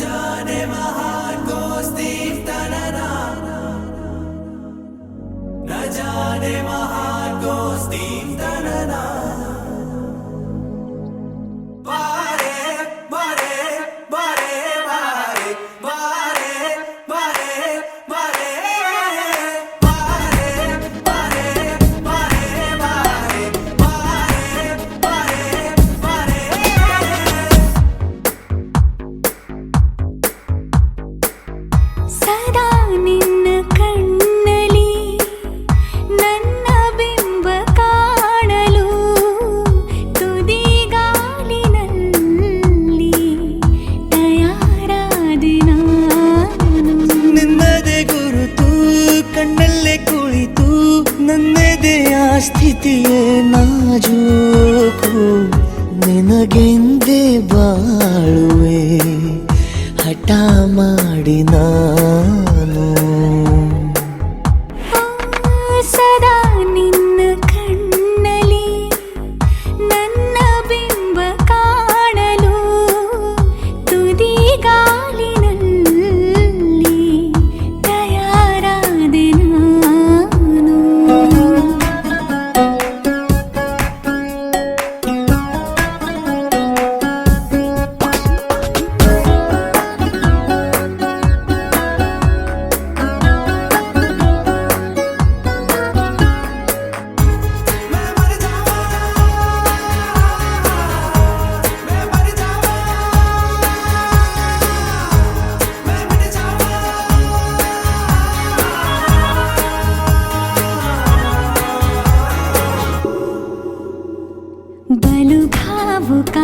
जाने महान दोस्ती तनना, न जाने महान दोस्ती तनना। बारे बारे बारे बारे बारे बारे बारे बारे बारे बारे बारे बारे बारे ಸದಾ ನಿನ್ನ ಕಣ್ಣಲಿ ನನ್ನ ಬಿಂಬ ಕಾಣಲು ತುದಿಗಾಲಿನಲ್ಲಿ ತಯಾರಾದೆ ನಾನು. ನಿನ್ನದೇ ಗುರುತು ಕಣ್ಣಲ್ಲೇ ಕುಳಿತು ನನ್ನದೆಯ ಸ್ಥಿತಿಯೇ ನಾಜೂಕು ನಿನಗೆಂದೇ ಬಾಳುವೆ ಹಠ ಮಾಡಿ ನಾನು. ಸದಾ ನಿನ್ನ ಕಣ್ಣಲಿ ನನ್ನ ಬಿಂಬ ಕಾಣಲು ತುದಿಗಾಲಿನಲ್ಲಿ ತಯಾರಾದೆ ನಾನು. मैं मर जावा, मैं मर जावा, मैं मिट जावा। ಬಲು ಭಾವುಕ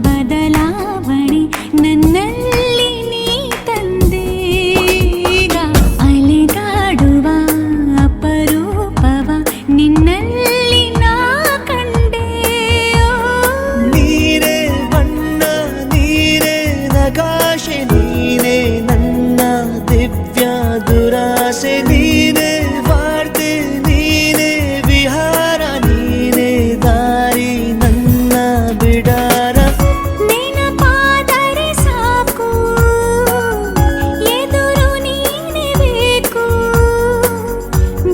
ಬದಲಾವಣೆ ನನ್ನಲ್ಲಿ ನೀ ತಂದೆ. ಈಗ ಅಲೆದಾಡುವ ಅಪರೂಪವ ನಿನ್ನಲ್ಲಿ ನಾ ಕಂಡೆ. ನೀರೇ ಬಣ್ಣ ನೀರೇ ನಗಾಶೆ ನೀನೇ ನನ್ನ ದಿವ್ಯ ದುರಾಸೆ ನೀನೇ ವಾರ್ತೆ ನೀನೇ ವಿಹಾರ ನೀನೇ ದಾರಿ ನನ್ನ ಬಿಡಾರ. ನೆನಪಾದರೆ ಸಾಕು ಎದುರು ನೀನೇ ಬೇಕು.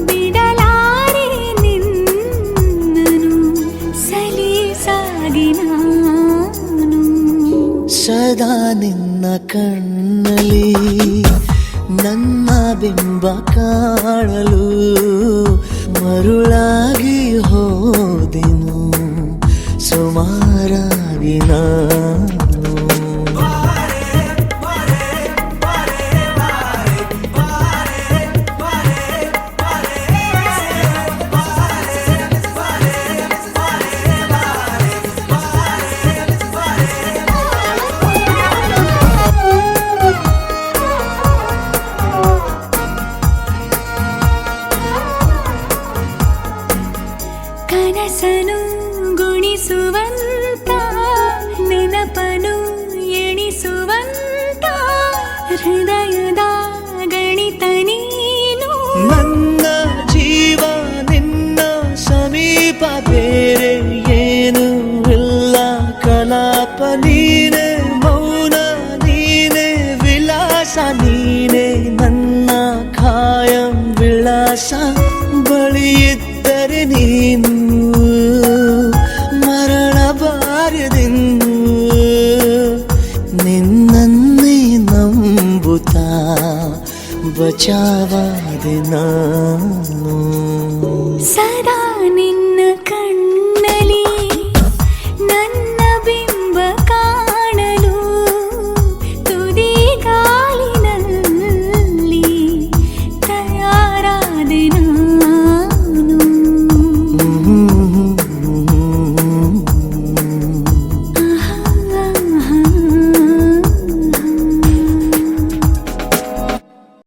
ಬಿಡಲಾರೆ ನಿನ್ನನು ಸಲೀಸಾಗಿ ನಾನು. ಸದಾ ನಿನ್ನ ಕಣ್ಣಲ್ಲಿ ನನ್ನ ಬಿಂಬ ಕಾಣಲು ಮರುಳಾಗಿ ಹೋದೆನು ಸುಮಾರಾಗಿ ನಾನು. ಕನಸನು ಗುಣಿಸುವಂತ ನೆನಪನು ಎಣಿಸುವಂತ ಹೃದಯದ ಗಣಿತ ನೀನು. ನನ್ನ ಜೀವ ನಿನ್ನ ಸಮೀಪ ಬೇರೆ ಏನು ಇಲ್ಲ ಕಲಾಪ ನೀನೆ ಮೌನ ನೀನೆ ವಿಲಾಸ ನೀನೆ ನನ್ನ ಖಾಯಂ ವಿಳಾಸ. ಬಳಿಯಿದ್ದರೆ ನೀನು ಮರಳಬಾರದೆಂದು ನಿನ್ನನ್ನೇ ನಂಬುತ್ತಾ ಬಚಾವಾದೆ ನಾನು.